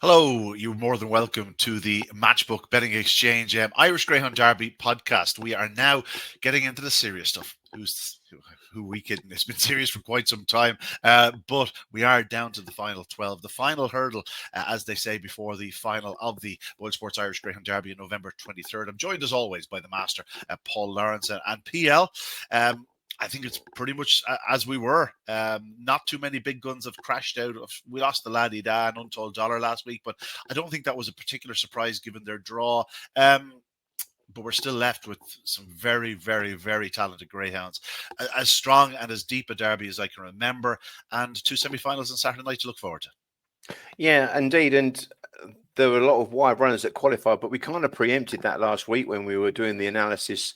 Hello, you're more than welcome to the Matchbook Betting Exchange Irish Greyhound Derby podcast. We are now getting into the serious stuff. Who we kidding? It's been serious for quite some time, but we are down to the final 12, the final hurdle, as they say, before the final of the World Sports Irish Greyhound Derby on November 23rd. I'm joined as always by the master, Paul Lawrence, and PL. I think it's pretty much as we were. Not too many big guns have crashed out. We lost the Laddie Da and Untold Dollar last week, but I don't think that was a particular surprise given their draw. But we're still left with some very, very, very talented greyhounds. As strong and as deep a derby as I can remember, and two semi-finals on Saturday night to look forward to. Yeah, indeed. And there were a lot of wide runners that qualified, but we kind of preempted that last week when we were doing the analysis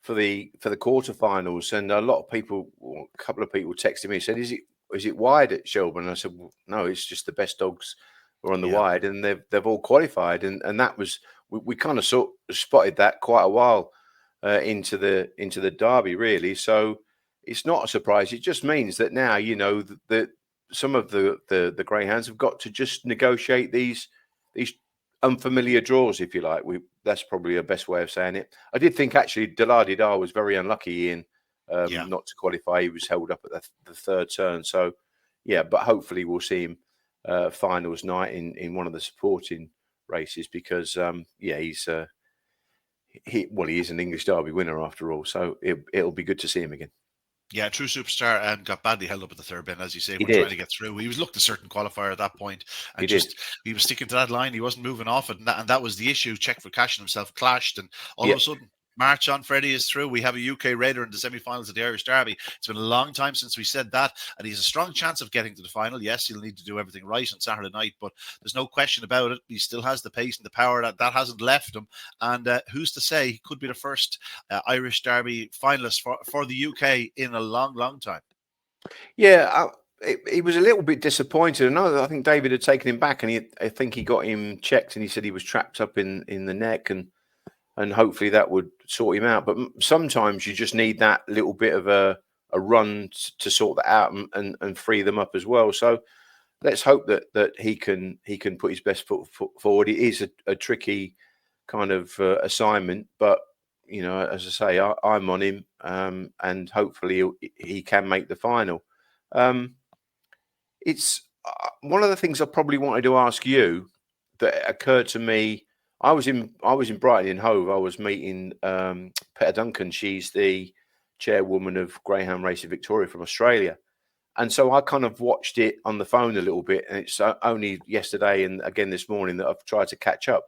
for the quarterfinals, and a lot of people, a couple of people texted me and said, "Is it wide at Shelbourne?" And I said, well, "No, it's just the best dogs were on the wide, and they've all qualified." And that was we kind of spotted that quite a while into the derby, really. So it's not a surprise. It just means that now that some of the greyhounds have got to just negotiate these unfamiliar draws, if you like. That's probably a best way of saying it. I did think actually Delardi Dar was very unlucky in not to qualify. He was held up at the third turn. So yeah, but hopefully we'll see him finals night in one of the supporting races because he is an English Derby winner after all. So it'll be good to see him again. Yeah, true superstar, and got badly held up at the third bend, as you say, when trying to get through. He was looked a certain qualifier at that point, and he was sticking to that line. He wasn't moving off it, and that was the issue. Check for Cash and himself clashed, and all of a sudden, March on Freddie is through. We have a UK Raider in the semi-finals of the Irish Derby. It's been a long time since we said that, and he's a strong chance of getting to the final. Yes, he'll need to do everything right on Saturday night, but there's no question about it. He still has the pace and the power that hasn't left him. And who's to say he could be the first Irish Derby finalist for the UK in a long, long time? Yeah, he was a little bit disappointed. I think David had taken him back, and I think he got him checked, and he said he was trapped up in the neck, and hopefully that would sort him out. But sometimes you just need that little bit of a run to sort that out and free them up as well. So let's hope that he can put his best foot forward. It is a tricky kind of assignment, but as I say, I'm on him, and hopefully he can make the final. It's one of the things I probably wanted to ask you that occurred to me. I was in Brighton in Hove. I was meeting Peter Duncan. She's the chairwoman of Greyhound Racing Victoria from Australia. And so I kind of watched it on the phone a little bit. And it's only yesterday and again this morning that I've tried to catch up.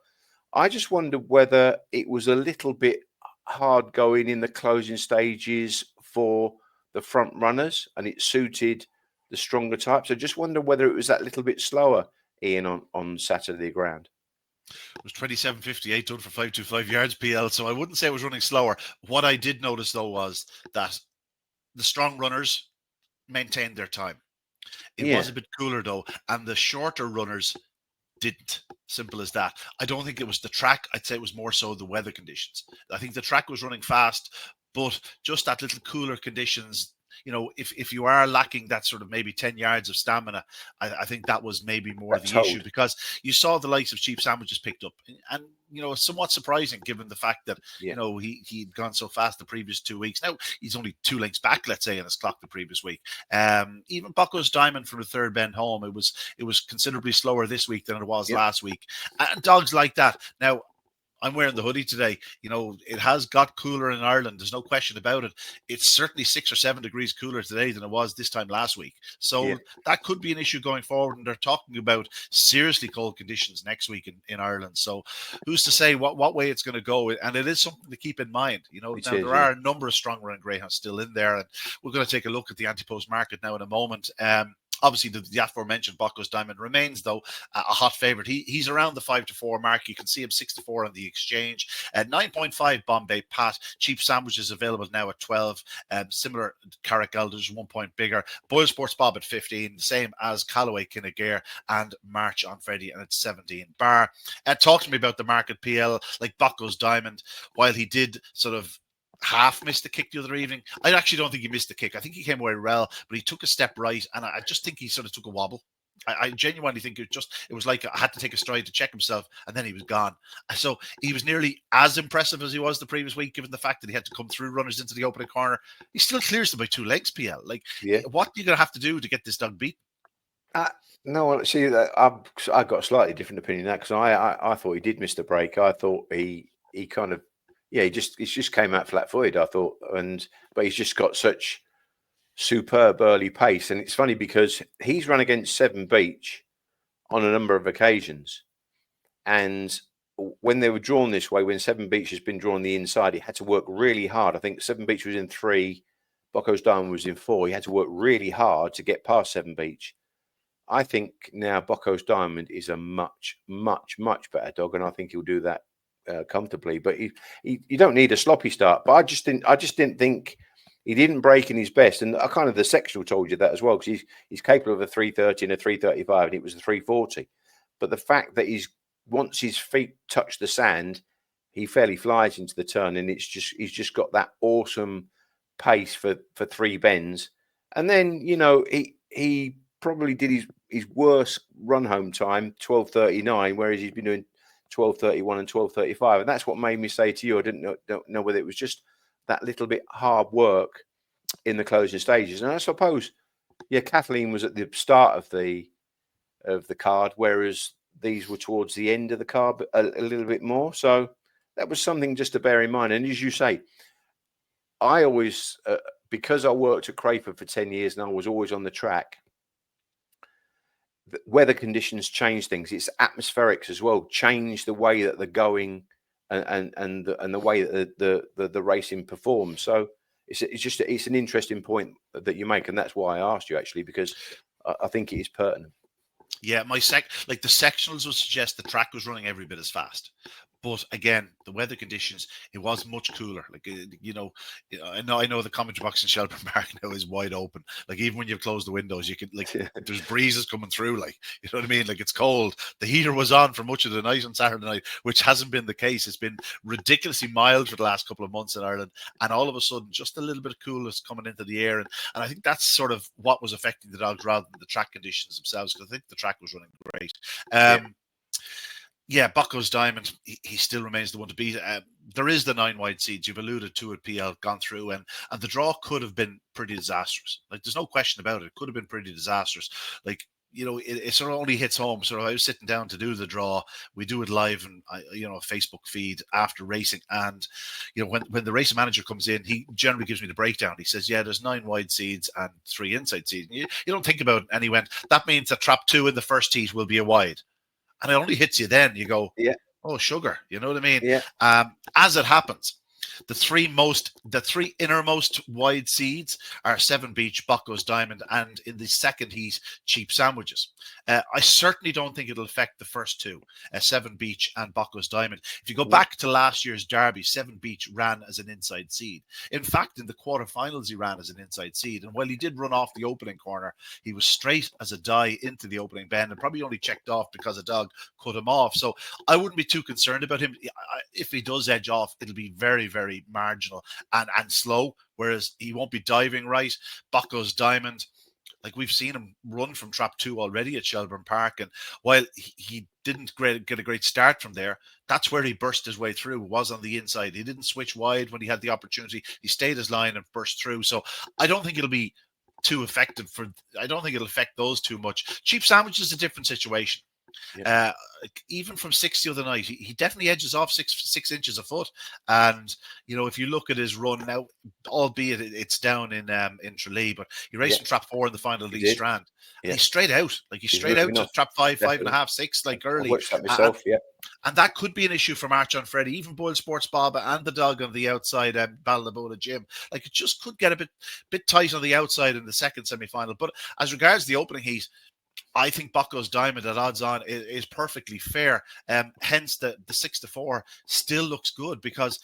I just wondered whether it was a little bit hard going in the closing stages for the front runners and it suited the stronger types. I just wonder whether it was that little bit slower, Ian, on Saturday ground. It was 27.58 done for 525 yards, PL. So I wouldn't say it was running slower. What I did notice, though, was that the strong runners maintained their time. It was a bit cooler, though, and the shorter runners didn't. Simple as that. I don't think it was the track. I'd say it was more so the weather conditions. I think the track was running fast, but just that little cooler conditions. If you are lacking that sort of maybe 10 yards of stamina, I think that was maybe more the issue, because you saw the likes of Cheap Sandwiches picked up, and somewhat surprising given the fact that he'd gone so fast the previous 2 weeks. Now he's only 2 lengths back, let's say, in his clock the previous week. Even Bucco's Diamond from the third bend home, it was considerably slower this week than it was last week, and dogs like that. Now, I'm wearing the hoodie today. It has got cooler in Ireland. There's no question about it. It's certainly 6 or 7 degrees cooler today than it was this time last week. So that could be an issue going forward. And they're talking about seriously cold conditions next week in Ireland. So who's to say what way it's going to go? And it is something to keep in mind. There are a number of strong run greyhounds still in there. And we're going to take a look at the anti-post market now in a moment. Obviously, the aforementioned Bucco's Diamond remains, though, a hot favourite. He's around the 5-4 mark. You can see him 6-4 on the exchange. 9.5 Bombay Pat. Cheap Sandwiches available now at 12. Similar Carrick Elders, 1 point bigger. Boyle Sports Bob at 15. The same as Callaway Kinnegare and March on Freddie, and at 17. Bar. Talk to me about the market, PL. Like Bucco's Diamond, while he did sort of half missed the kick the other evening. I actually don't think he missed the kick. I think he came away well, but he took a step right, and I just think he sort of took a wobble. I genuinely think it was like I had to take a stride to check himself, and then he was gone. So he was nearly as impressive as he was the previous week, given the fact that he had to come through runners into the opening corner. He still clears them by 2 legs, PL. Like, what are you going to have to do to get this dog beat? No, see, I got a slightly different opinion on that, because I thought he did miss the break. I thought he kind of, he just came out flat-footed, I thought, but he's just got such superb early pace. And it's funny because he's run against Seven Beach on a number of occasions, and when they were drawn this way, when Seven Beach has been drawn the inside, he had to work really hard. I think Seven Beach was in 3, Bocco's Diamond was in 4. He had to work really hard to get past Seven Beach. I think now Bocco's Diamond is a much, much, much better dog, and I think he'll do that comfortably. But you don't need a sloppy start. But I just didn't think he didn't break in his best, and I kind of, the sectional told you that as well, because he's capable of a 330 and a 335, and it was a 340. But the fact that once his feet touch the sand, he fairly flies into the turn, and he's just got that awesome pace for 3 bends. And then he probably did his worst run home time, 12:39, whereas he's been doing 12:31 and 12:35, and that's what made me say to you, I don't know whether it was just that little bit hard work in the closing stages. And I suppose, Kathleen was at the start of the card, whereas these were towards the end of the card a little bit more. So that was something just to bear in mind. And as you say, I always, because I worked at Crayford for 10 years and I was always on the track, weather conditions change things. It's atmospherics as well, change the way that they're going and the way that the racing performs. So it's an interesting point that you make, and that's why I asked you, actually, because I think it is pertinent. Yeah, the sectionals would suggest the track was running every bit as fast. But again, the weather conditions, it was much cooler. I know the commentary box in Shelbourne Park now is wide open. Like, even when you close the windows, you can, there's breezes coming through, you know what I mean? Like, it's cold. The heater was on for much of the night on Saturday night, which hasn't been the case. It's been ridiculously mild for the last couple of months in Ireland. And all of a sudden, just a little bit of coolness coming into the air. And I think that's sort of what was affecting the dogs rather than the track conditions themselves, because I think the track was running great. Yeah, Bocco's Diamond, he still remains the one to beat. There is the 9 wide seeds. You've alluded to it, PL, gone through, and the draw could have been pretty disastrous. Like, there's no question about it. It could have been pretty disastrous. Like, it sort of only hits home. So I was sitting down to do the draw. We do it live and a Facebook feed after racing. And when the racing manager comes in, he generally gives me the breakdown. He says, "Yeah, there's 9 wide seeds and 3 inside seeds." You don't think about it. And he went, "That means that trap 2 in the first heat will be a wide." And it only hits you then. You go, "Oh, sugar." You know what I mean? Yeah. As it happens, the three innermost wide seeds are Seven Beach, Bocco's Diamond, and in the second heat, Cheap Sandwiches. I certainly don't think it'll affect the first 2, Seven Beach and Bocco's Diamond. If you go back to last year's Derby, Seven Beach ran as an inside seed. In fact, in the quarterfinals, he ran as an inside seed. And while he did run off the opening corner, he was straight as a die into the opening bend and probably only checked off because a dog cut him off. So I wouldn't be too concerned about him. If he does edge off, it'll be very, very marginal and slow, whereas he won't be diving right. Bocco's Diamond, like, we've seen him run from trap 2 already at Shelbourne Park, and while he didn't get a great start from there, that's where he burst his way through, was on the inside. He didn't switch wide when he had the opportunity. He stayed his line and burst through. So I don't think it'll be too effective I don't think it'll affect those too much. Cheap Sandwich is a different situation. Yeah. Even from 6 the other night, he definitely edges off six inches a foot. And if you look at his run now, albeit it's down in Tralee, but he raced in trap 4 in the final of the Strand. And he's straight out, he's straight out to trap 5, 5.5, 6, early. I watched that myself, And that could be an issue for March on Freddy, even Boyle Sports Bob and the dog on the outside, Ballinabola Jim. Like, it just could get a bit tight on the outside in the second semi-final. But as regards the opening heat, I think Bocco's Diamond at odds on is perfectly fair. Hence, the 6-4 still looks good, because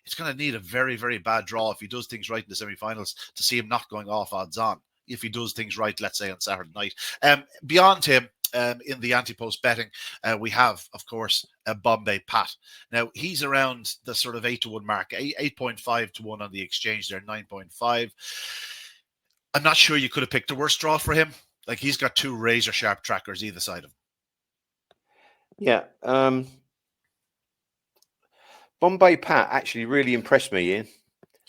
it's going to need a very, very bad draw if he does things right in the semi-finals to see him not going off odds on. If he does things right, let's say on Saturday night. Beyond him, in the anti-post betting, we have, of course, Bombay Pat. Now, he's around the sort of 8-1 mark, 8.5 to 1 on the exchange there, 9.5. I'm not sure you could have picked a worse draw for him. Like, he's got two razor sharp trackers either side of him. Yeah. Bombay Pat actually really impressed me, Ian.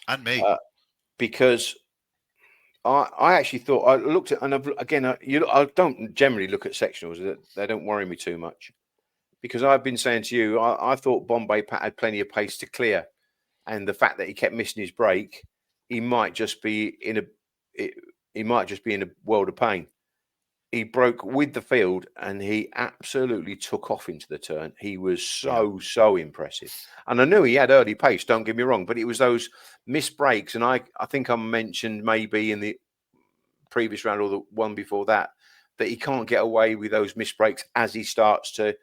And me. Because I actually thought, I looked at, and I don't generally look at sectionals. They don't worry me too much, because I've been saying to you, I thought Bombay Pat had plenty of pace to clear, and the fact that he kept missing his break, he might just be in a world of pain. He broke with the field and he absolutely took off into the turn. He was so impressive. And I knew he had early pace, don't get me wrong, but it was those missed breaks. And I think I mentioned maybe in the previous round or the one before that he can't get away with those missed breaks as he starts to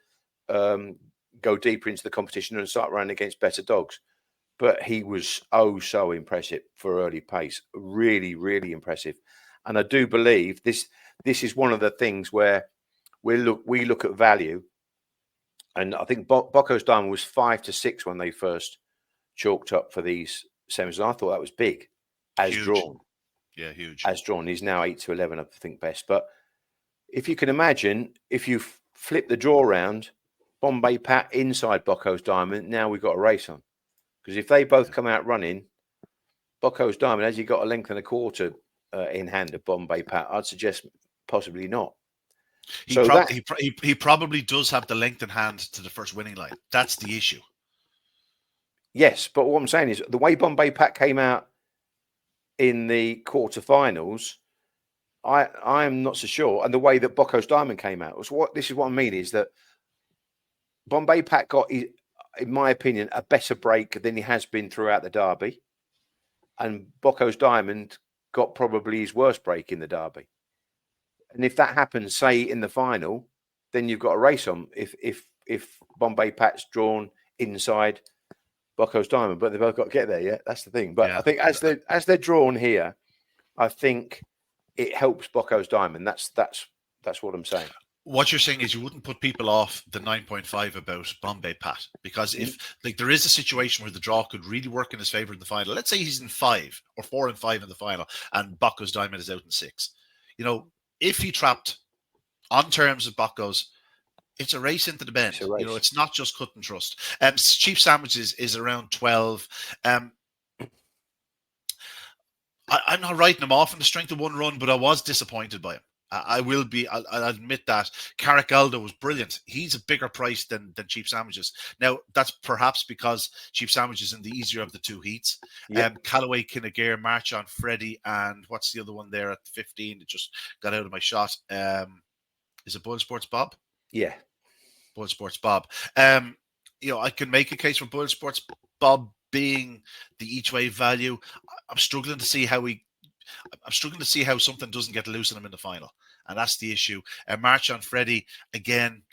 go deeper into the competition and start running against better dogs. But he was so impressive for early pace. Really, really impressive. And I do believe this is one of the things where we look at value. And I think Bocco's Diamond was 5 to 6 when they first chalked up for these semis. And I thought that was big as Huge. drawn. Yeah, huge. As drawn. He's now 8 to 11, I think, best. But if you can imagine, if you flip the draw round, Bombay Pat inside Bocco's Diamond, now we've got a race on. Because if they both come out running, Bocco's Diamond, has he got a length and a quarter in hand of Bombay Pat? I'd suggest possibly not. He probably does have the length in hand to the first winning line. That's the issue. Yes, but what I'm saying is the way Bombay Pat came out in the quarterfinals, I am not so sure. And the way that Bocco's Diamond came out this is what I mean is that Bombay Pat got, in my opinion, a better break than he has been throughout the Derby. And Bocco's Diamond got probably his worst break in the Derby. And if that happens, say in the final, then you've got a race on. If Bombay Pat's drawn inside Bocco's Diamond, but they've both got to get there. Yeah, that's the thing. But I think as they're drawn here, I think it helps Bocco's Diamond. That's what I'm saying. What you're saying is you wouldn't put people off the 9.5 about Bombay Pat, because if there is a situation where the draw could really work in his favor in the final, let's say he's in 5 or 4 and 5 in the final and Bocco's Diamond is out in 6, if he trapped on terms of Bocco's, it's a race into the bend. It's not just cut and trust. Cheap Sandwiches is around 12. I'm not writing him off in the strength of one run, but I was disappointed by him. I'll admit that. Carrick Aldo was brilliant. He's a bigger price than Cheap Sandwiches. Now, that's perhaps because Cheap Sandwiches in the easier of the two heats. Callaway, Kinnegear, March on Freddie, and what's the other one there at 15 that just got out of my shot? Is it Bull Sports Bob? Yeah. Bull Sports Bob. I can make a case for Bull Sports Bob being the each way value. I'm struggling to see how something doesn't get loose in him in the final. And that's the issue. March on Freddie, again,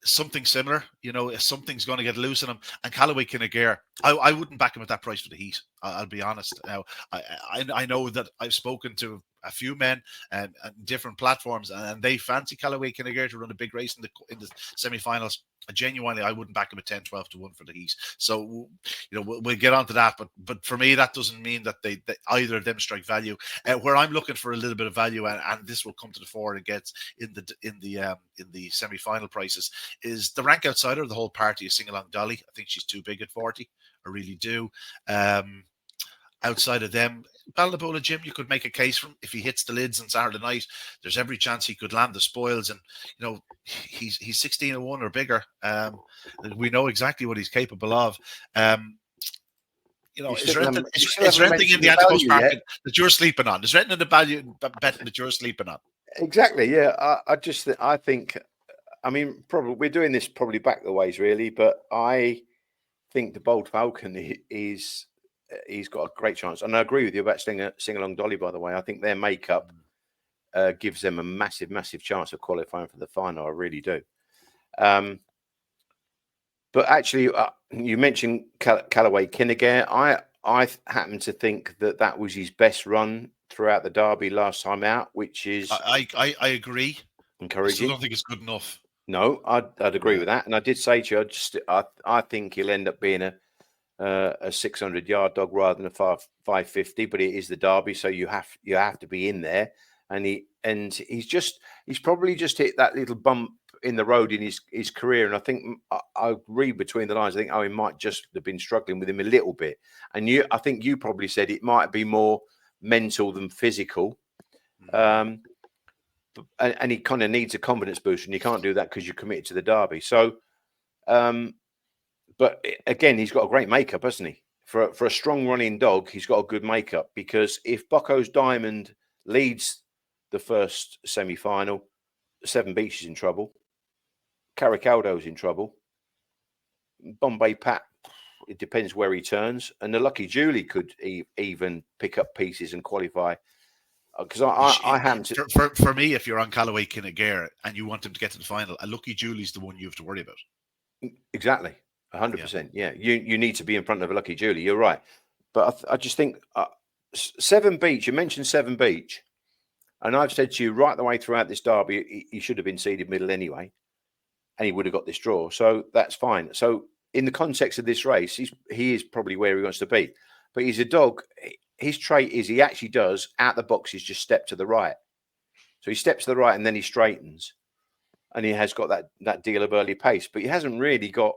something similar. If something's going to get loose in him. And Callaway Kinnegear, I wouldn't back him at that price for the heat. I'll be honest. Now, I know that I've spoken to a few men and different platforms, and they fancy Callaway Kinnegear to run a big race in the semi-finals. Genuinely, I wouldn't back him at 10, 12 to 1 for the heat. So, we'll get on to that. But for me, that doesn't mean that they either of them strike value. Where I'm looking for a little bit of value, and this will come to the fore and gets in the semi-final prices, is the rank outsider of the whole party is Sing Along Dolly. I think she's too big at 40. I really do. Outside of them, Balnabola Jim, you could make a case for him. If he hits the lids on Saturday night, there's every chance he could land the spoils. And, he's 16-1 or bigger. We know exactly what he's capable of. Is there anything in the Antipost market that you're sleeping on? Is there anything in the value betting that you're sleeping on? Exactly, yeah. I think, probably we're doing this probably back the ways, really, but I think the Bold Falcon he's got a great chance. And I agree with you about Sing Along Dolly, by the way. I think their makeup gives them a massive, massive chance of qualifying for the final. I really do. But actually, you mentioned Callaway Kinnegear. I happen to think that was his best run throughout the Derby last time out, which is... I agree. Encouraging. I still don't think it's good enough. No, I'd agree with that. And I did say to you, I think he'll end up being a 600-yard dog rather than a 550, but it is the Derby, so you have to be in there. and he's probably just hit that little bump in the road in his career. And I think I read between the lines. I think Owen might just have been struggling with him a little bit. And I think you probably said it might be more mental than physical. And he kind of needs a confidence boost, and you can't do that because you're committed to the Derby. So, but again, he's got a great makeup, hasn't he? For a strong running dog, he's got a good makeup, because if Bucco's Diamond leads the first semi-final, Seven Beach is in trouble. Caracaldo's in trouble. Bombay Pat, it depends where he turns. And the Lucky Julie could even pick up pieces and qualify. Because I happen to... For me, if you're on Callaway Kinagare and you want him to get to the final, a Lucky Julie's the one you have to worry about. Exactly. 100%. Yeah. You need to be in front of a Lucky Julie. You're right. But I just think Seven Beach, you mentioned Seven Beach, and I've said to you right the way throughout this Derby, he should have been seeded middle anyway, and he would have got this draw. So that's fine. So in the context of this race, he is probably where he wants to be. But he's a dog. His trait is he actually does, out the boxes, just step to the right. So he steps to the right and then he straightens. And he has got that deal of early pace. But he hasn't really got,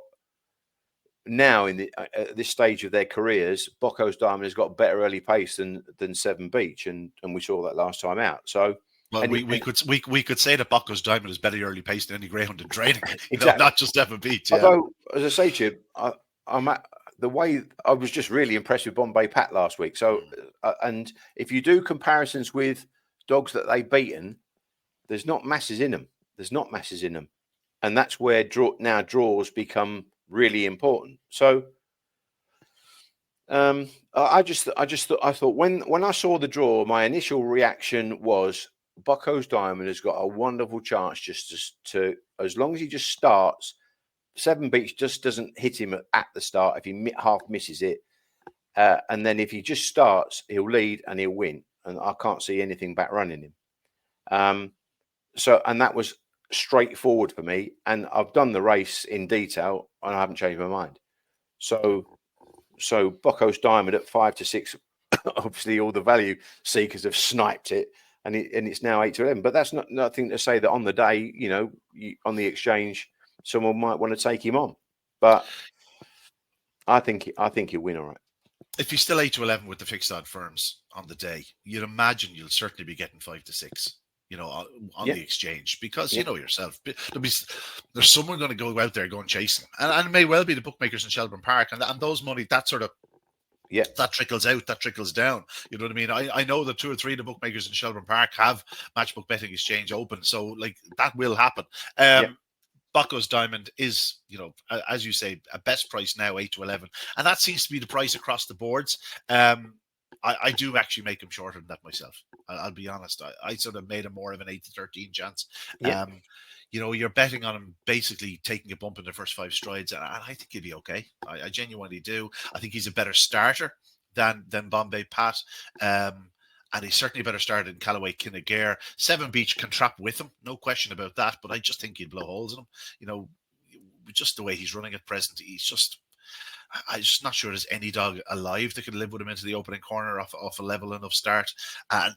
now in at this stage of their careers, Bucco's Diamond has got better early pace than Seven Beach. And we saw that last time out. So... Well, we could say that Bucco's Diamond is better early pace than any greyhound in training, exactly. Not just Seven Beach. Yeah. Although, as I say to you, I'm at the way I was just really impressed with Bombay Pat last week. So, and if you do comparisons with dogs that they've beaten, there's not masses in them. And that's where draws become really important. So, I thought when I saw the draw, my initial reaction was, Bucco's Diamond has got a wonderful chance just to as long as he just starts. Seven Beach just doesn't hit him at the start if he half misses it. And then if he just starts, he'll lead and he'll win. And I can't see anything back running him. And that was straightforward for me. And I've done the race in detail and I haven't changed my mind. So Bucco's Diamond at 5 to 6, obviously all the value seekers have sniped it. And it's now 8 to 11, but that's nothing to say that on the day, on the exchange, someone might want to take him on. But I think he'll win all right. If he's still 8 to 11 with the fixed odd firms on the day, you'd imagine you'll certainly be getting 5 to 6, on the exchange, because you know yourself, there's someone going to go out there going chasing, and it may well be the bookmakers in Shelbourne Park, and those money, that sort of. Yeah, that trickles out, that trickles down. You know what I mean? I know that 2 or 3 of the bookmakers in Shelbourne Park have Matchbook Betting Exchange open, so that will happen. Bucco's Diamond is, as you say, a best price now, 8 to 11, and that seems to be the price across the boards. I do actually make him shorter than that myself. I'll be honest. I sort of made him more of an 8 to 13 chance. Yeah. You're betting on him basically taking a bump in the first 5 strides, and I think he'll be okay. I genuinely do. I think he's a better starter than Bombay Pat, and he's certainly a better starter than Callaway Kinagare. Seven Beach can trap with him, no question about that, but I just think he'd blow holes in him. Just the way he's running at present, I'm just not sure there's any dog alive that could live with him into the opening corner off a level enough start. And,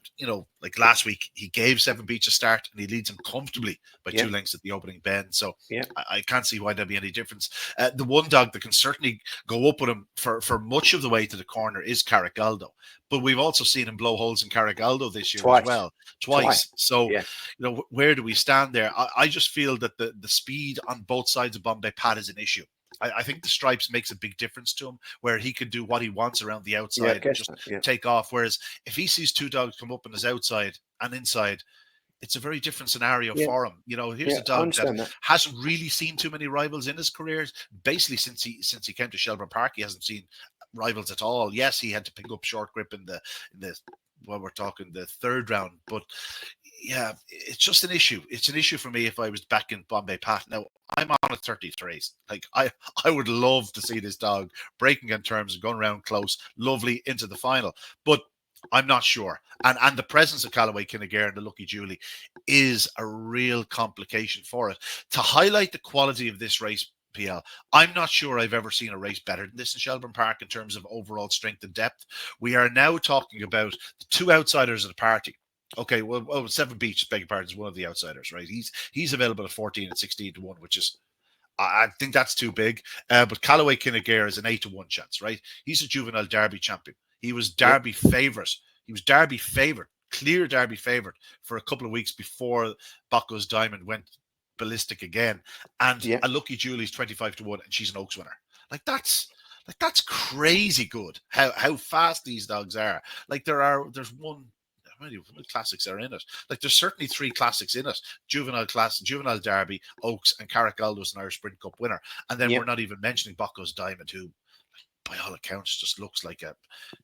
like last week, he gave Seven Beach a start and he leads him comfortably by 2 lengths at the opening bend. So I can't see why there'd be any difference. The one dog that can certainly go up with him for much of the way to the corner is Caracaldo. But we've also seen him blow holes in Caracaldo this year as well. Twice. So, where do we stand there? I just feel that the speed on both sides of Bombay Pat is an issue. I think the stripes makes a big difference to him, where he can do what he wants around the outside and just take off. Whereas if he sees 2 dogs come up on his outside and inside, it's a very different scenario for him. Here's a dog that hasn't really seen too many rivals in his career. Basically, since he came to Shelbourne Park, he hasn't seen rivals at all. Yes, he had to pick up short grip in the we're talking the 3rd round, but yeah, it's just an issue. It's an issue for me if I was back in Bombay Pat. Now, I'm on a 33s. I would love to see this dog breaking on terms and going around close, lovely into the final. But I'm not sure. And the presence of Callaway Kinagare and the Lucky Julie is a real complication for it. To highlight the quality of this race, PL, I'm not sure I've ever seen a race better than this in Shelbourne Park in terms of overall strength and depth. We are now talking about the 2 outsiders of the party. Okay, well, Seven Beach, beg your pardon, is one of the outsiders, right? He's available at 14 and 16 to 1, which is, I think that's too big. But Callaway Kinnegar is an 8 to 1 chance, right? He's a juvenile Derby champion. He was Derby favourite. He was Derby favourite, clear Derby favourite for a couple of weeks before Bocco's Diamond went ballistic again. And Yeah. a Lucky Julie's 25 to 1, and she's an Oaks winner. That's crazy good. How fast these dogs are. Like there's one. How many classics are in it? Like there's certainly 3 classics in it: juvenile Derby, Oaks, and Carrick-Aldo's an Irish Sprint Cup winner. And then we're not even mentioning Bocco's Diamond, who, by all accounts, just looks like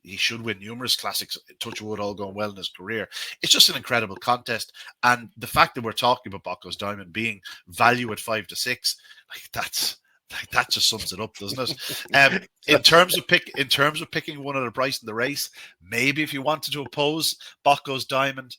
he should win numerous classics. Touch wood, all going well in his career. It's just an incredible contest, and the fact that we're talking about Bocco's Diamond being value at 5 to 6, that just sums it up, doesn't it? In terms of picking one other price in the race, maybe if you wanted to oppose Bocco's Diamond,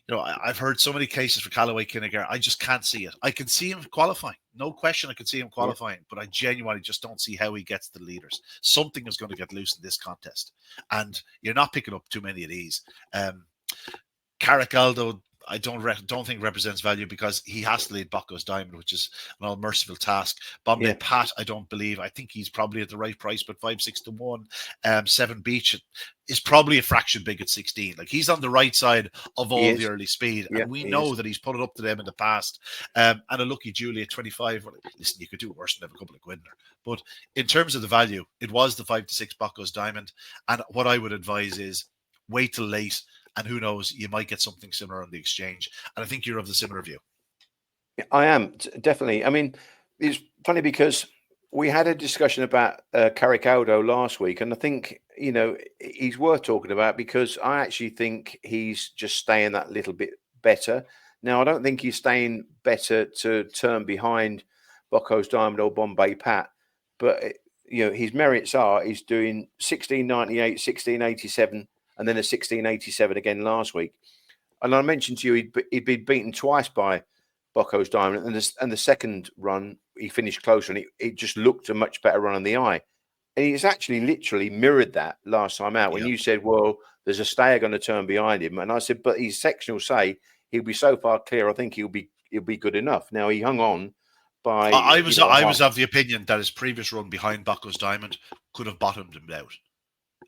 I've heard so many cases for Callaway Kinnegar. I just can't see it. I can see him qualifying, no question. I can see him qualifying, but I genuinely just don't see how he gets the leaders. Something is going to get loose in this contest, and you're not picking up too many of these. Carrick-Aldo, I don't think represents value because he has to lead Bocco's Diamond, which is an all-merciful task. Bombay Pat, I don't believe. I think he's probably at the right price, but 5-6 to 1. Seven Beach is probably a fraction big at 16. Like, he's on the right side of all the early speed, and we know that he's put it up to them in the past. And a Lucky Julie at 25. Well, listen, you could do worse than have a couple of quid in there. But in terms of the value, it was the 5 to 6 Bocco's Diamond. And what I would advise is wait till late. And who knows, you might get something similar on the exchange. And I think you're of the similar view. I am, definitely. I mean, it's funny because we had a discussion about Carrick-Aldo last week, and I think, he's worth talking about because I actually think he's just staying that little bit better. Now, I don't think he's staying better to turn behind Bocco's Diamond or Bombay Pat, but, his merits are he's doing 1698, 1687, and then a 1687 again last week. And I mentioned to you he'd been beaten twice by Bocco's Diamond, and the second run he finished closer, and it just looked a much better run on the eye. And he's actually literally mirrored that last time out when you said, well, there's a stayer going to turn behind him. And I said, but his sectional say he'll be so far clear, I think he'll be good enough. Now, he hung on by... I was of the opinion that his previous run behind Bocco's Diamond could have bottomed him out.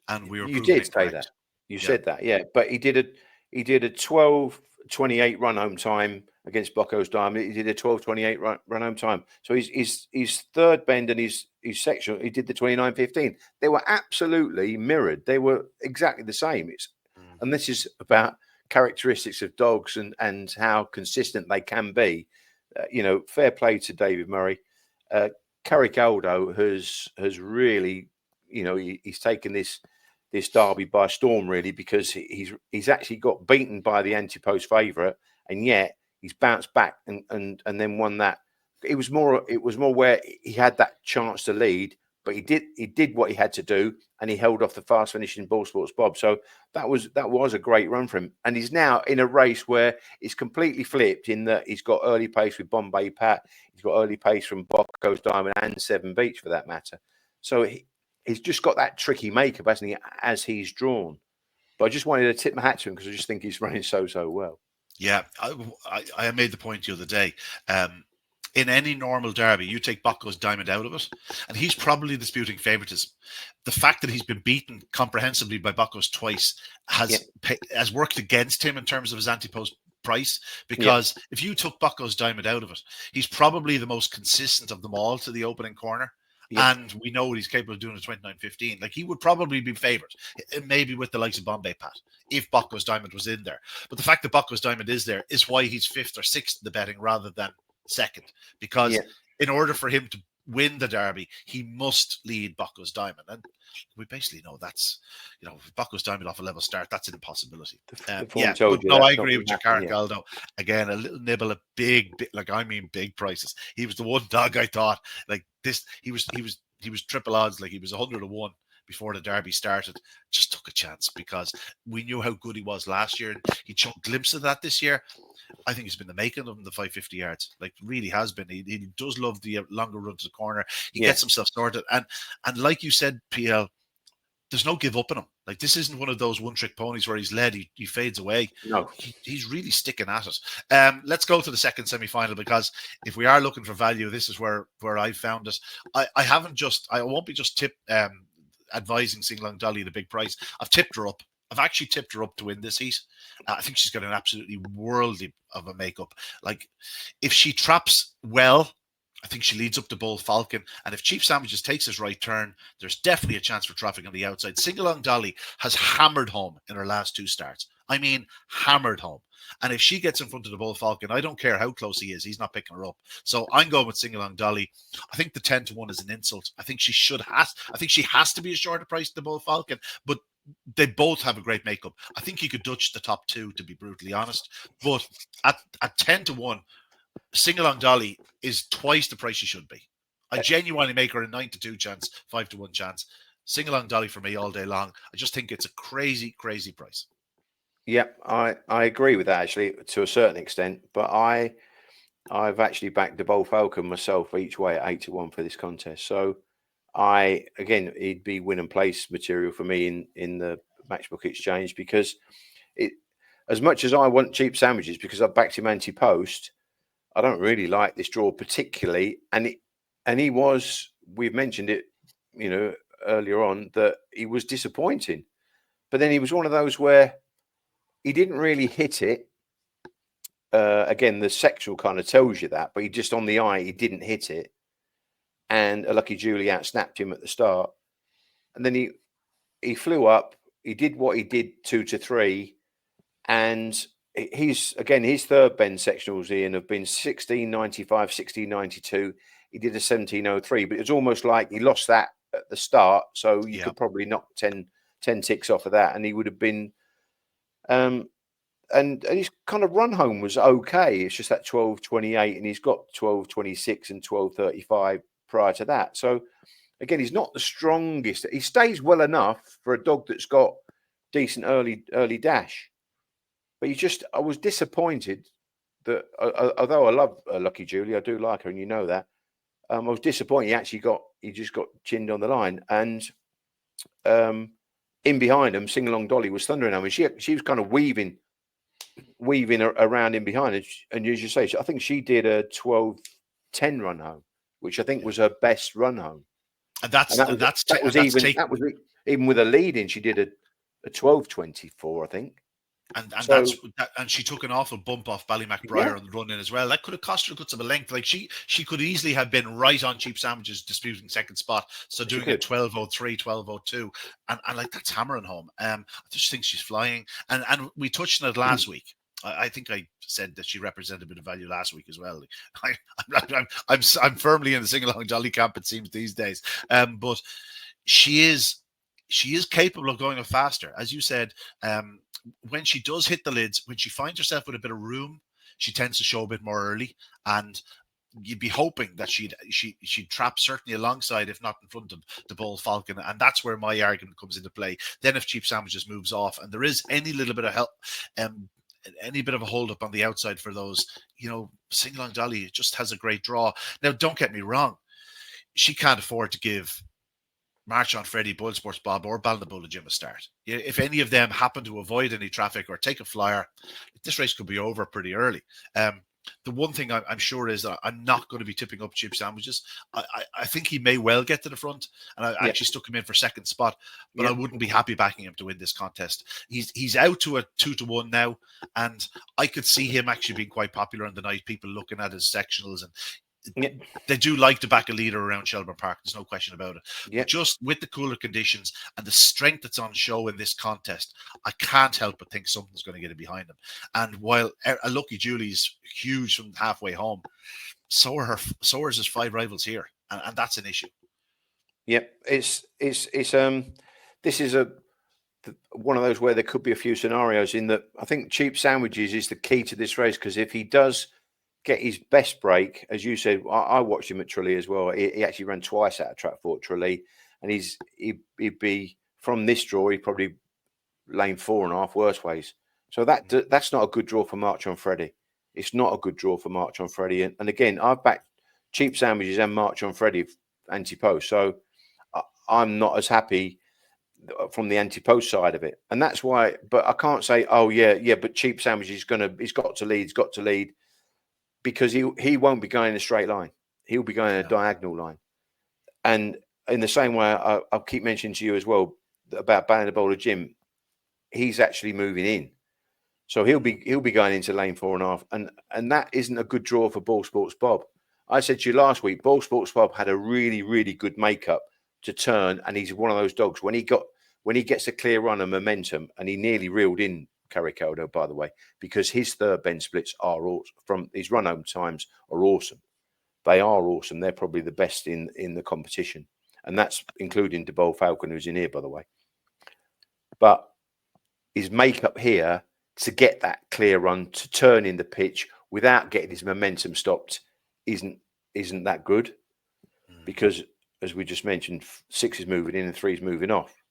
And we were... You did say that. You said that, but he did a 12:28 run home time against Bocco's Diamond. He did a 12:28 run home time. So his third bend and his sectional, he did the 29:15. They were absolutely mirrored. They were exactly the same. And this is about characteristics of dogs and how consistent they can be. Fair play to David Murray. Carrick-Aldo has really, he's taken this Derby by storm, really, because he's actually got beaten by the anti-post favourite, and yet he's bounced back and then won that. It was more where he had that chance to lead, but he did what he had to do, and he held off the fast finishing Ball Sports Bob. So that was a great run for him, and he's now in a race where it's completely flipped in that he's got early pace with Bombay Pat, he's got early pace from Bocco's Diamond and Seven Beach for that matter. So he's just got that tricky makeup, hasn't he, as he's drawn. But I just wanted to tip my hat to him because I just think he's running so well. Yeah, I made the point the other day. In any normal derby, you take Bocco's Diamond out of it, and he's probably disputing favoritism. The fact that he's been beaten comprehensively by Bocco's twice has worked against him in terms of his anti-post price, because if you took Bocco's Diamond out of it, he's probably the most consistent of them all to the opening corner. And we know what he's capable of doing at 29:15. Like, he would probably be favourite, maybe with the likes of Bombay Pat, if Bocco's Diamond was in there. But the fact that Bocco's Diamond is there is why he's 5th or 6th in the betting rather than 2nd. Because in order for him to win the Derby, he must lead Bocco's Diamond. And we basically know that's, Bocco's Diamond off a level start, that's an impossibility. I agree with your Carrick-Aldo. Again, a little nibble at big prices. He was the one dog I thought, like this, he was triple odds, like he was 100 to 1 before the Derby started. Just took a chance because we knew how good he was last year, and he showed a glimpse of that this year. I think it's been the making of him, the 550 yards. Like, really has been. He does love the longer run to the corner. He gets himself sorted. And like you said, PL, there's no give up in him. Like, this isn't one of those one-trick ponies where he's led, he fades away. No, He's really sticking at it. Let's go to the second semi-final, because if we are looking for value, this is where I found it. I won't be just advising Sing Long Dolly the big price. I've tipped her up. I've actually tipped her up to win this heat. I think she's got an absolutely worldly of a makeup. Like, if she traps well, I think she leads up to Bull Falcon. And if Cheap Sandwiches takes his right turn, there's definitely a chance for traffic on the outside. Sing Along Dolly has hammered home in her last 2 starts. I mean, hammered home. And if she gets in front of the Bull Falcon, I don't care how close he is. He's not picking her up. So I'm going with Sing Along Dolly. I think the 10-1 is an insult. I think she has to be a shorter price than the Bull Falcon, but they both have a great makeup. I think you could dutch the top 2, to be brutally honest. But at 10-1, Sing Along Dolly is twice the price she should be. I genuinely make her a 9-2 chance, 5-1 chance. Sing Along Dolly for me all day long. I just think it's a crazy, crazy price. Yep, I agree with that, actually, to a certain extent. But I've actually backed the Bull Falcon myself each way at 8-1 for this contest. So he'd be win and place material for me in the Matchbook Exchange, because as much as I want Cheap Sandwiches because I've backed him anti-post, I don't really like this draw particularly. And he was, we've mentioned it, earlier on, that he was disappointing. But then he was one of those where he didn't really hit it. Again, the sectional kind of tells you that, but he just on the eye, he didn't hit it. And a Lucky Julie outsnapped him at the start. And then he flew up. He did what he did 2-3. And his third bend sectionals, Ian, have been 16.95, 16.92. He did a 17.03, but it's almost like he lost that at the start. So you could probably knock 10 ticks off of that, and he would have been. And his kind of run home was okay. It's just that 12.28, and he's got 12.26 and 12.35 prior to that. So again, he's not the strongest. He stays well enough for a dog that's got decent early dash. But I was disappointed that, although I love Lucky Julie, I do like her, and you know that. I was disappointed he just got chinned on the line, and in behind him, Sing Along Dolly was thundering him, and she was kind of weaving around in behind, and as you say, I think she did a 12.10 run home, which I think was her best run home, and that was even with a lead in, she did a 12.24, I think. And she took an awful bump off Ballymacbriar on the run in as well. That could have cost her guts of a length. Like, she could easily have been right on Cheap Sandwiches disputing second spot. So doing a 12.03, 12.02, and like, that's hammering home. I just think she's flying. And we touched on it last week. I think I said that she represented a bit of value last week as well. I'm firmly in the Sing Along Dolly camp, it seems, these days. But she is capable of going faster, as you said. When she does hit the lids, when she finds herself with a bit of room, she tends to show a bit more early, and you'd be hoping that she'd trap certainly alongside, if not in front of, the Bull Falcon, and that's where my argument comes into play. Then if Cheap Sandwiches moves off, and there is any little bit of help, any bit of a hold up on the outside for those, Sing Along Dolly just has a great draw. Now, don't get me wrong, she can't afford to give March on Freddie, Bull Sports Bob, or Ballinabullah Jim a start. If any of them happen to avoid any traffic or take a flyer, this race could be over pretty early. The one thing I'm sure is that I'm not going to be tipping up Cheap Sandwiches. I think he may well get to the front, and I actually stuck him in for second spot, but I wouldn't be happy backing him to win this contest. He's out to a 2-1 now, and I could see him actually being quite popular on the night. People looking at his sectionals, and they do like to back a leader around Shelbourne Park. There's no question about it. But just with the cooler conditions and the strength that's on show in this contest, I can't help but think something's going to get it behind him. And while a Lucky Julie's huge from halfway home, so are his 5 rivals here, and that's an issue. Yep, this is one of those where there could be a few scenarios in that. I think Cheap Sandwiches is the key to this race, because if he does get his best break, as you said, I watched him at Tralee as well. He actually ran twice out of track for Tralee, and he'd be from this draw. He'd probably lane 4.5 worse ways. So that's not a good draw for March on Freddie. It's not a good draw for March on Freddie. And again, I've backed Cheap Sandwiches and March on Freddie anti-post. So I'm not as happy from the anti-post side of it, and that's why. But I can't say, oh yeah, but Cheap Sandwich he's got to lead, because he won't be going in a straight line. He'll be going in a diagonal line, and in the same way, I'll keep mentioning to you as well about Ballina Jim. He's actually moving in, so he'll be going into lane 4.5, and that isn't a good draw for Ball Sports Bob. I said to you last week, Ball Sports Bob had a really, really good makeup to turn, and he's one of those dogs when he gets a clear run of momentum, and he nearly reeled in Carricodo, by the way, because his third bend splits are awesome. From his run home times are awesome. They are awesome. They're probably the best in the competition, and that's including De Boll Falcon, who's in here, by the way. But his makeup here to get that clear run, to turn in the pitch without getting his momentum stopped, isn't that good, because as we just mentioned, 6 is moving in and 3 is moving off.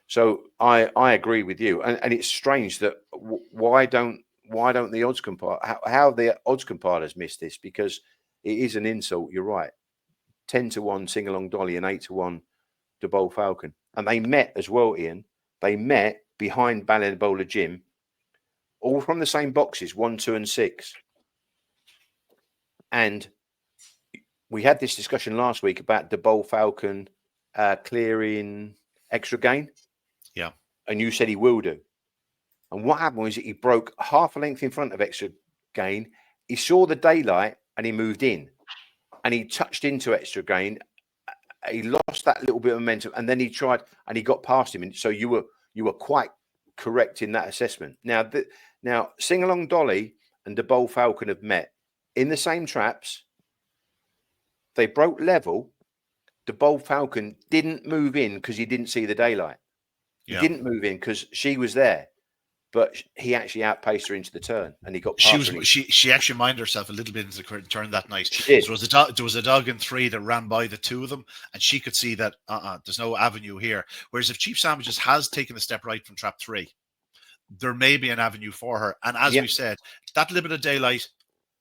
So I agree with you, and it's strange that why don't the odds compiler, how the odds compilers missed this, because it is an insult. You're right, 10-1 Sing Along Dolly and 8-1 De Boll Falcon, and they met as well, Ian. They met behind Ballina Jim, all from the same boxes, 1, 2, and 6, and we had this discussion last week about De Boll Falcon clearing extra gain. Yeah. And you said he will do. And what happened was he broke half a length in front of extra gain. He saw the daylight and he moved in. And he touched into extra gain. He lost that little bit of momentum, and then he tried and he got past him. And so you were quite correct in that assessment. Now Sing Along Dolly and De Boll Falcon have met in the same traps. They broke level. De Boll Falcon didn't move in because he didn't see the daylight. He didn't move in because she was there, but he actually outpaced her into the turn, and he got past her. She actually minded herself a little bit into the turn that night. She did. There was a dog in 3 that ran by the 2 of them, and she could see that there's no avenue here. Whereas if Cheap Sandwiches has taken a step right from trap 3, there may be an avenue for her. And as we said, that limited daylight,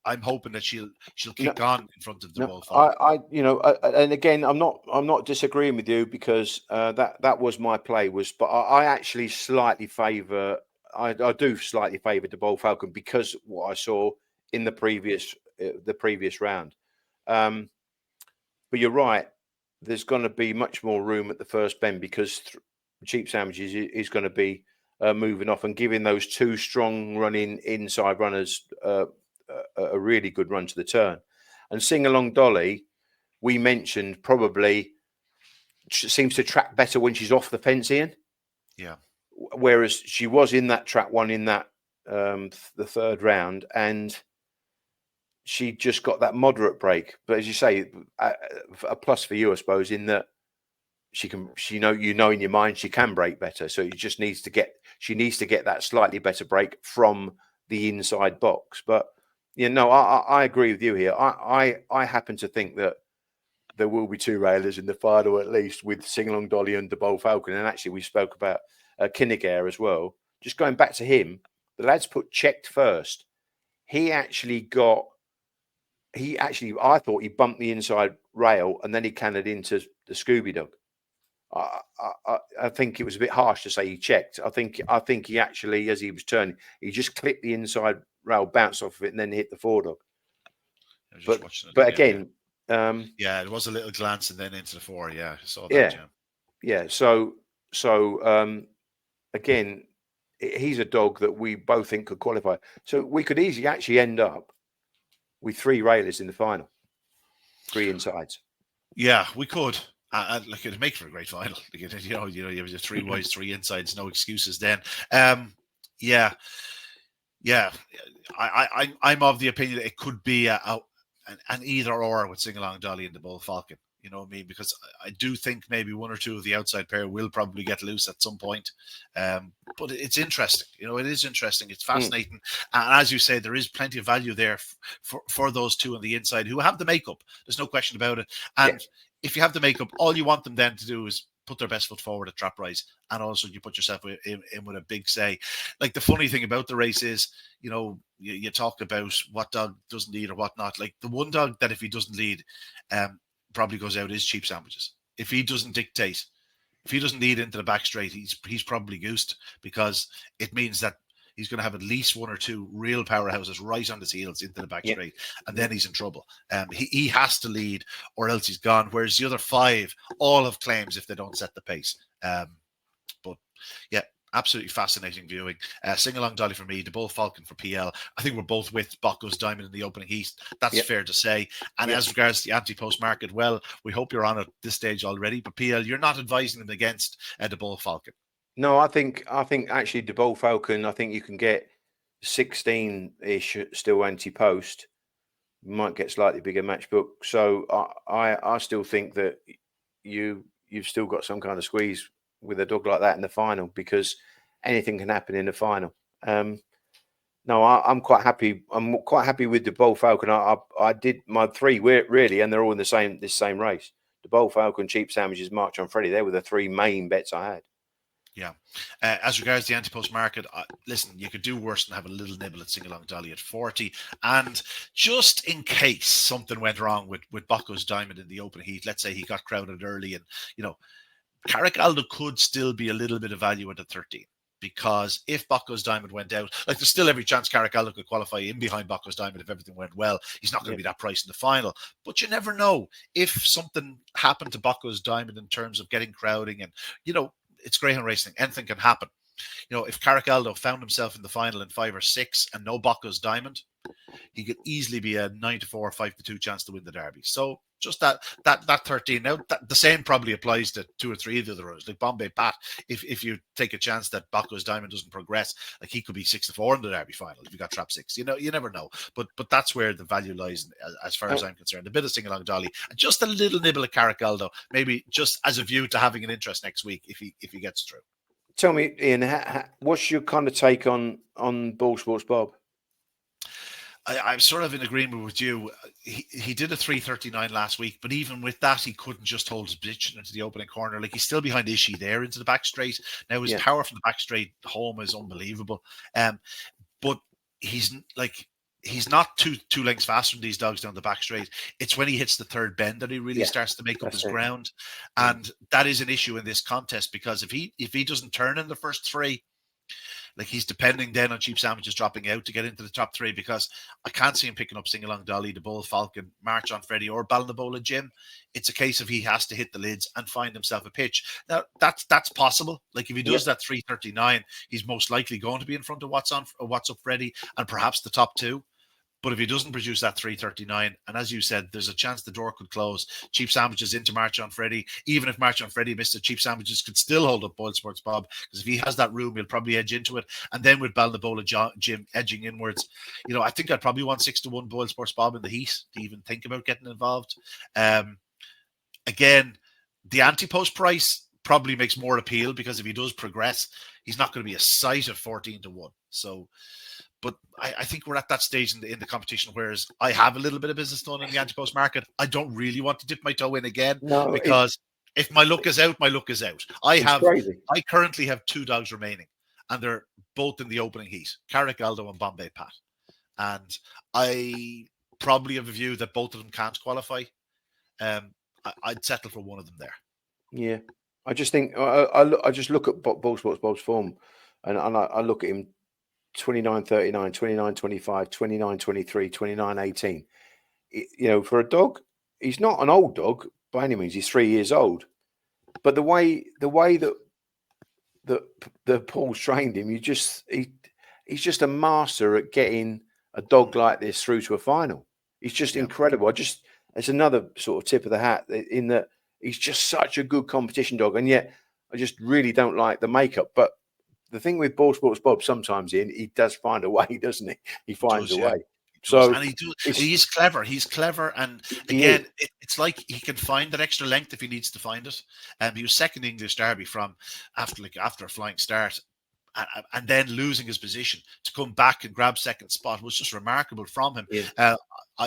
I'm hoping that she'll kick on in front of the ball. And again, I'm not disagreeing with you, because that was my play, but I actually slightly favour. I do slightly favour De Boll Falcon because what I saw in the previous round. But you're right. There's going to be much more room at the first bend, because Cheap Sandwiches is going to be moving off and giving those 2 strong running inside runners a really good run to the turn. And Sing Along Dolly, we mentioned, probably seems to track better when she's off the fence, Ian. Yeah. Whereas she was in that trap 1 in that the third round, and she just got that moderate break. But as you say, a plus for you, I suppose, in that she know in your mind she can break better. So she needs to get that slightly better break from the inside box. But I agree with you here. I happen to think that there will be 2 railers in the final, at least, with Sing Along Dolly and De Boll Falcon. And actually, we spoke about Kinnigair as well. Just going back to him, the lads put checked first. I thought he bumped the inside rail and then he cannoned into the Scooby Dog. I think it was a bit harsh to say he checked. I think he actually, as he was turning, he just clipped the inside rail, bounced off of it, and then hit the 4-dog. But again, it was a little glance and then into the 4. Yeah, I saw that. Yeah. So again, he's a dog that we both think could qualify. So we could easily actually end up with 3 railers in the final, 3 insides. Yeah, we could. Look, it'd make for a great final. You have your 3 wides, 3 insides, no excuses then. I'm of the opinion that it could be an either or with Sing Along Dolly and De Boll Falcon. You know what I mean? Because I do think maybe 1 or 2 of the outside pair will probably get loose at some point. But it's interesting. It is interesting. It's fascinating. And as you say, there is plenty of value there for those 2 on the inside who have the makeup. There's no question about it. And if you have the makeup, all you want them then to do is put their best foot forward at trap rise. And also you put yourself in with a big say. Like, the funny thing about the race is, you talk about what dog doesn't lead or what not. Like, the one dog that if he doesn't lead, probably goes out is Cheap Sandwiches. If he doesn't dictate, if he doesn't lead into the back straight, he's probably goosed, because it means that he's going to have at least one or two real powerhouses right on his heels into the back straight, and then he's in trouble. He has to lead, or else he's gone. Whereas the other 5 all have claims if they don't set the pace. But yeah, absolutely fascinating viewing. Sing-along dolly for me, the Bull Falcon for PL. I think we're both with Bocco's Diamond in the opening heat. That's fair to say. And as regards the anti-post market, well, we hope you're on at this stage already. But PL, you're not advising them against the Bull Falcon. No, I think actually the Bull Falcon, I think you can get 16-ish still anti-post. You might get slightly bigger matchbook. So I still think that you've still got some kind of squeeze with a dog like that in the final, because anything can happen in the final. No, I'm quite happy. I'm quite happy with the Bull Falcon. I did my 3 really, and they're all in this same race. The Bull Falcon, Cheap Sandwiches, March on Freddie. They were the 3 main bets I had. Yeah. As regards the anti-post market, listen, you could do worse than have a little nibble at Sing-along dolly at 40. And just in case something went wrong with Bocco's Diamond in the open heat, let's say he got crowded early, and Carrick Aldo could still be a little bit of value at 13, because if Bocco's Diamond went out, like, there's still every chance Carrick Aldo could qualify in behind Bocco's Diamond if everything went well. He's not going to be that price in the final, but you never know if something happened to Bocco's Diamond in terms of getting crowding, and it's greyhound racing, anything can happen. If Carrick Aldo found himself in the final in 5 or 6 and no Bocco's Diamond, he could easily be a 9-4 or 5-2 chance to win the Derby. So just that 13. Now, the same probably applies to 2 or 3 of the other rows, like Bombay Pat. If you take a chance that Bocco's Diamond doesn't progress, like, he could be 6-4 in the Derby final if you got trap 6. You never know. But that's where the value lies, as far as I'm concerned. A bit of Sing-along dolly, and just a little nibble at Carrick Aldo, maybe just as a view to having an interest next week if he gets through. Tell me, Ian, what's your kind of take on Ball Sports Bob? I'm sort of in agreement with you. He did a 3:39 last week, but even with that, he couldn't just hold his position into the opening corner. Like, he's still behind Ishii there into the back straight. Now, his power from the back straight home is unbelievable. But he's not two lengths faster than these dogs down the back straight. It's when he hits the third bend that he really starts to make up his ground. And that is an issue in this contest, because if he doesn't turn in the first 3, like, he's depending then on Cheap Sandwiches dropping out to get into the top 3, because I can't see him picking up Sing-along dolly, the Bull Falcon, March on Freddie, or Balnabola Jim. It's a case of he has to hit the lids and find himself a pitch. Now, that's possible. Like, if he does that 3:39, he's most likely going to be in front of What's Up Freddie and perhaps the top 2. But if he doesn't produce that 3:39, and as you said, there's a chance the door could close. Cheap Sandwiches into March on Freddie. Even if March on Freddie missed it, Cheap Sandwiches could still hold up Boyle Sports Bob, because if he has that room, he'll probably edge into it. And then with Balnabola Jim edging inwards, I think I'd probably want 6-1 Boyle Sports Bob in the heat to even think about getting involved. Again, the anti-post price probably makes more appeal, because if he does progress, he's not going to be a sight of 14-1. So, but I think we're at that stage in the competition, whereas I have a little bit of business done in the anti-post market. I don't really want to dip my toe in again, because if my luck is out, my luck is out. I currently have 2 dogs remaining, and they're both in the opening heat, Carrick Aldo and Bombay Pat. And I probably have a view that both of them can't qualify. I'd settle for one of them there. Yeah. I just think, I just look at Ball Sports Bob's form, and I look at him 29-39, 29-25, 29-23, 29-18. For a dog, he's not an old dog by any means. He's 3 years old, but the way that Paul's trained him, he's just a master at getting a dog like this through to a final. He's just incredible. It's another sort of tip of the hat in that he's just such a good competition dog, and yet I just really don't like the makeup. But the thing with Ball Sports Bob, sometimes he does find a way, doesn't he? He finds a way. So, and he's clever. He's clever, and again, it's like he can find that extra length if he needs to find it. He was second English Derby from after a flying start, and then losing his position to come back and grab second spot was just remarkable from him.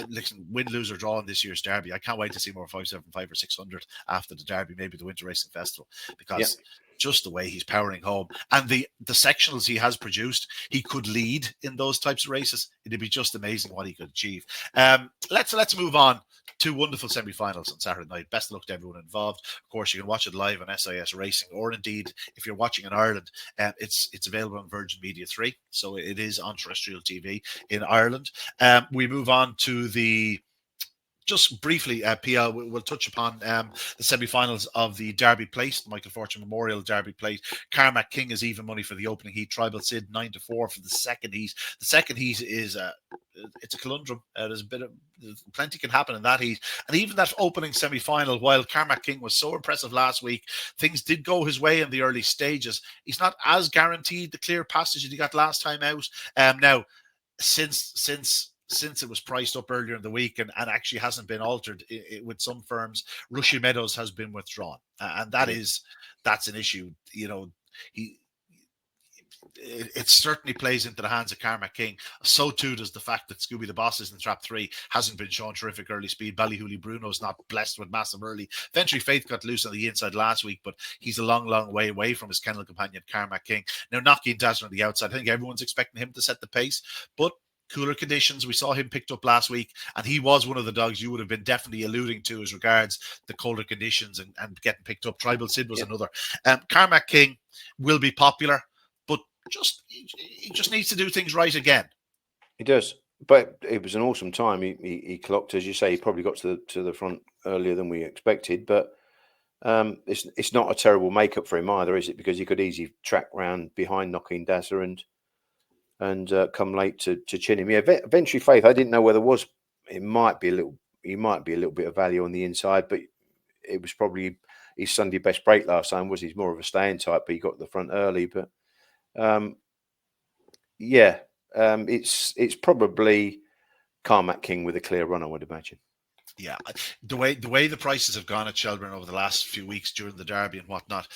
Listen, win, lose or draw in this year's Derby. I can't wait to see more 575 or 600 after the Derby, maybe the Winter Racing Festival, because just the way he's powering home, and the sectionals he has produced, he could lead in those types of races. It'd be just amazing what he could achieve. Let's move on 2 wonderful semi-finals on Saturday night. Best of luck to everyone involved. Of course, you can watch it live on SIS Racing, or indeed, if you're watching in Ireland, it's available on Virgin Media 3. So it is on terrestrial TV in Ireland. We move on to just briefly, PL, we'll touch upon the semi-finals of the Derby Plate, Michael Fortune Memorial Derby Plate. Carmack King is even money for the opening heat. Tribal Sid 9-4 for the second heat. The second heat is it's a conundrum. There's plenty can happen in that heat, and even that opening semi-final. While Carmack King was so impressive last week, things did go his way in the early stages. He's not as guaranteed the clear passage that he got last time out. Now, since it was priced up earlier in the week and actually hasn't been altered with some firms, Rushy Meadows has been withdrawn, and that's an issue. It certainly plays into the hands of Carmack King. So too does the fact that Scooby the Boss is in trap 3, hasn't been shown terrific early speed. Ballyhooly Bruno's not blessed with massive early. Ventry Faith got loose on the inside last week, but he's a long way away from his kennel companion Carmack King. Now, Nocky and Dazzler on the outside. I think everyone's expecting him to set the pace, but cooler conditions. We saw him picked up last week, and he was one of the dogs you would have been definitely alluding to as regards the colder conditions and getting picked up. Tribal Sid was another. Carmack King will be popular, but he just needs to do things right again. He does, but it was an awesome time. He clocked, as you say, he probably got to the front earlier than we expected, but it's not a terrible makeup for him either, is it? Because he could easily track round behind Knocking Dazzler and come late to chin him. Yeah, Ventry Faith, I didn't know whether he might be a little bit of value on the inside, but it was probably his Sunday best break last time. He's more of a staying type, but he got to the front early. But it's probably Carmack King with a clear run, I would imagine. Yeah, the way the prices have gone at Shelbourne over the last few weeks during the Derby and whatnot,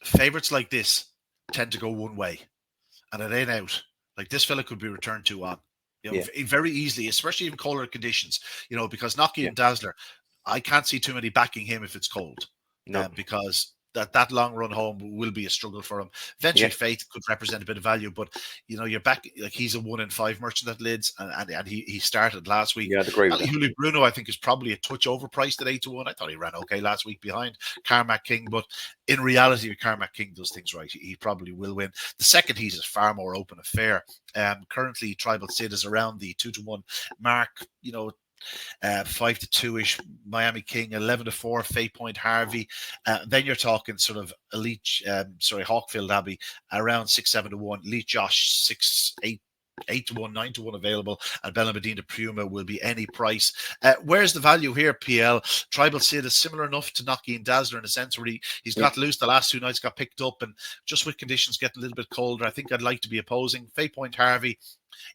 favourites like this tend to go one way. And it ain't out. Like, this fella could be returned to on, very easily, especially in colder conditions, because Nocky and Dazzler, I can't see too many backing him if it's cold. No. Because that long run home will be a struggle for him. Ventry Faith could represent a bit of value, but you're back, like, he's a 1 in 5 merchant at lids, and he started last week. Yeah, I'd agree with that. Ballyhooly Bruno, I think, is probably a touch overpriced at 8-1. I thought he ran okay last week behind Carmack King, but in reality, if Carmack King does things right, he probably will win. The second heat is far more open affair. Currently, Tribal Sid is around the 2-1 mark. 5-2-ish, Miami King, 11-4, Fay Point Harvey. Then you're talking sort of Elite, Hawkfield Abbey, around 6-7-1. Elite Josh, 6-8. 8-1, 9-1 available, and Bella Medina Puma will be any price. Where's the value here, PL? Tribal Sid is similar enough to Nocky and Dazzler in a sense where he's got loose the last 2 nights, got picked up, and just with conditions getting a little bit colder, I think I'd like to be opposing. Fay Point Harvey,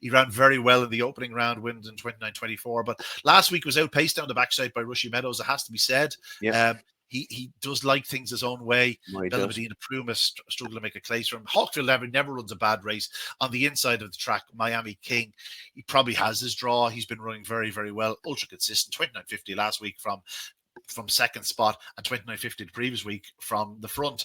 he ran very well in the opening round, wins in 29-24, but last week was outpaced down the backside by Rushy Meadows, it has to be said. Yeah. He does like things his own way. Bella Medina Puma struggle to make a place for him. Hawkfield never runs a bad race. On the inside of the track, Miami King, he probably has his draw. He's been running very, very well. Ultra consistent. 29.50 last week from second spot, and 29.50 the previous week from the front.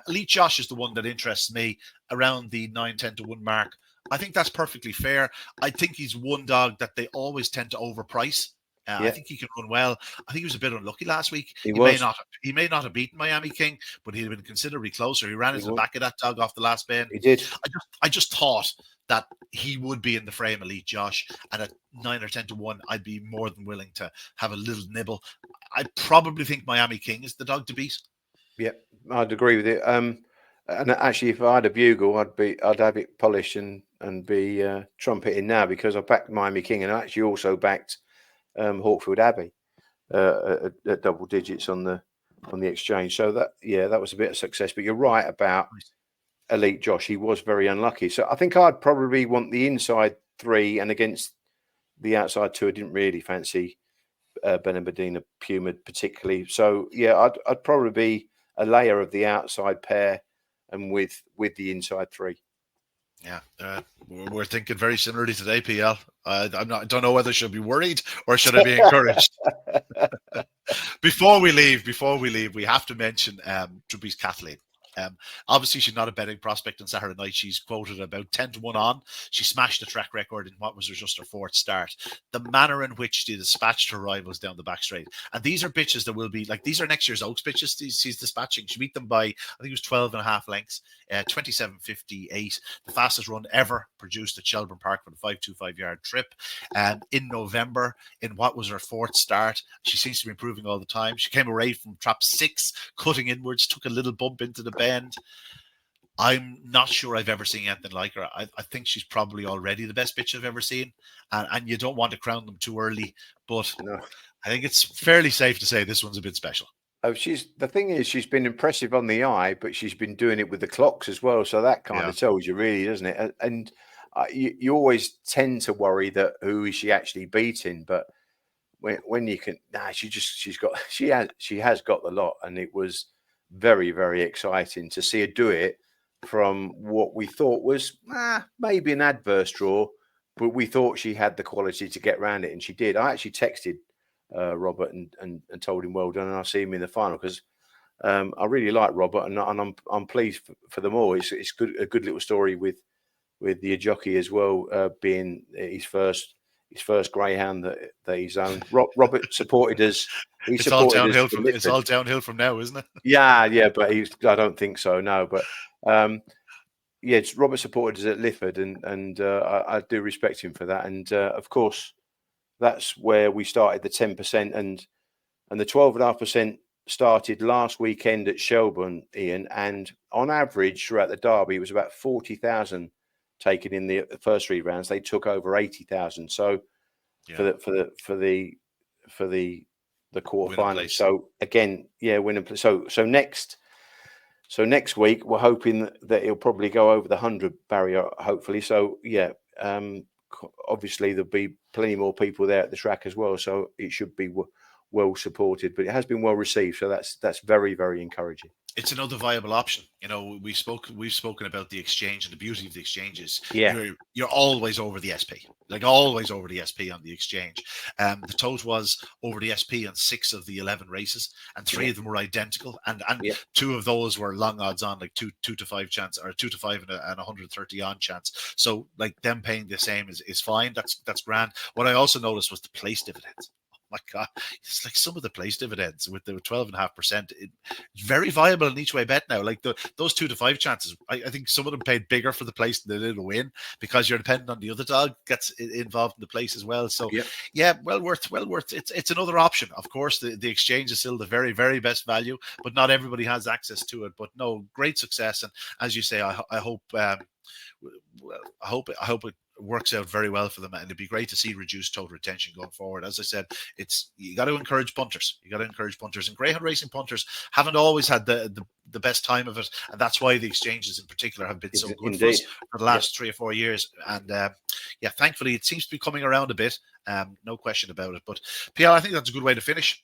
Elite Josh is the one that interests me around the 9-10-1 mark. I think that's perfectly fair. I think he's one dog that they always tend to overprice. I think he can run well. I think he was a bit unlucky last week. He may not have beaten Miami King, but he'd have been considerably closer. He ran into the back of that dog off the last bend. He did. I just thought that he would be in the frame, Elite Josh, and at 9 or 10-1, I'd be more than willing to have a little nibble. I probably think Miami King is the dog to beat. Yeah, I'd agree with it. And actually, if I had a bugle, I'd have it polished and be trumpeting now, because I backed Miami King, and I actually also backed Hawkfield Abbey at double digits on the exchange. So that was a bit of success. But you're right about Elite Josh. He was very unlucky. So I think I'd probably want the inside 3, and against the outside 2, I didn't really fancy Bella Medina Puma particularly. So I'd probably be a layer of the outside pair and with the inside 3. Yeah, we're thinking very similarly today, PL. I don't know whether I should be worried or should I be encouraged. Before we leave, we have to mention Drubby's Kathleen. Obviously, she's not a betting prospect on Saturday night. She's quoted about 10-1 on. She smashed the track record in what was just her 4th start. The manner in which she dispatched her rivals down the back straight. And these are bitches that will be, like, these are next year's Oaks bitches she's dispatching. She beat them by, I think it was 12.5 lengths, 27.58. The fastest run ever produced at Shelbourne Park for the 525-yard trip. In November, in what was her 4th start, she seems to be improving all the time. She came away from trap 6, cutting inwards, took a little bump into the bend. I'm not sure I've ever seen anything like her. I think she's probably already the best bitch I've ever seen. And you don't want to crown them too early, but no. I think it's fairly safe to say this one's a bit special. Oh, the thing is, she's been impressive on the eye, but she's been doing it with the clocks as well. So that kind of tells you, really, doesn't it? And you always tend to worry that who is she actually beating, but when you can, she has got the lot, and it was very, very exciting to see her do it from what we thought was maybe an adverse draw, but we thought she had the quality to get around it, and she did. I actually texted Robert and told him well done, and I'll see him in the final, because I really like Robert, and I'm pleased for them all. It's a good little story with the jockey as well, being his first greyhound that he's owned. Robert supported us. It's all downhill from now, isn't it? Yeah, but I don't think so. No, but Robert supported us at Lifford, and I do respect him for that. And of course, that's where we started the 10%, and the 12.5% started last weekend at Shelbourne, Ian. And on average throughout the Derby, it was about 40,000 taken in the first 3 rounds. They took over 80,000. So for the quarterfinals. So again, winning. So next week we're hoping that he'll probably go over the 100 barrier, hopefully. So obviously there'll be plenty more people there at the track as well. So it should be well supported, but it has been well received. So that's very, very encouraging. It's another viable option. You know, we've spoken about the exchange, and the beauty of the exchanges. Yeah, you're always over the SP, like always over the SP on the exchange. The total was over the SP on 6 of the 11 races, and 3 of them were identical, and 2 of those were long odds on, like 2 to 5 chance, or 2 to 5 and 130 on chance. So like them paying the same is fine. That's grand. What I also noticed was the place dividends. My God, it's like some of the place dividends with the 12.5%. It's very viable in each way bet now. Like those 2 to 5 chances, I think some of them paid bigger for the place than they did a win, because you're dependent on the other dog gets involved in the place as well. So well worth. It's another option. Of course, the exchange is still the very, very best value, but not everybody has access to it. But no, great success, and as you say, I hope it works out very well for them, and it'd be great to see reduced total retention going forward. As I said, you got to encourage punters. And greyhound racing punters haven't always had the best time of it, and that's why the exchanges in particular have been so good for us for the last 3 or 4 years. And thankfully it seems to be coming around a bit. No question about it. But PL, I think that's a good way to finish.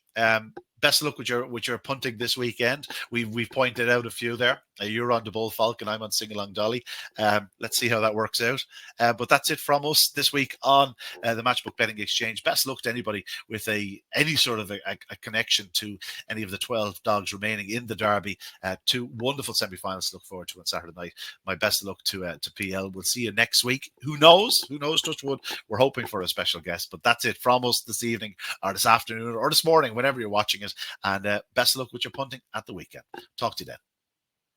Best of luck with your punting this weekend. We've pointed out a few there. You're on the Bull Falcon, I'm on Sing Along Dolly. Let's see how that works out. But that's it from us this week on the Matchbook Betting Exchange. Best luck to anybody with any sort of a connection to any of the 12 dogs remaining in the Derby. 2 wonderful semi-finals to look forward to on Saturday night. My best of luck to PL. We'll see you next week. Who knows? Touch wood. We're hoping for a special guest. But that's it from us this evening, or this afternoon, or this morning, whenever you're watching it. And best of luck with your punting at the weekend. Talk to you then.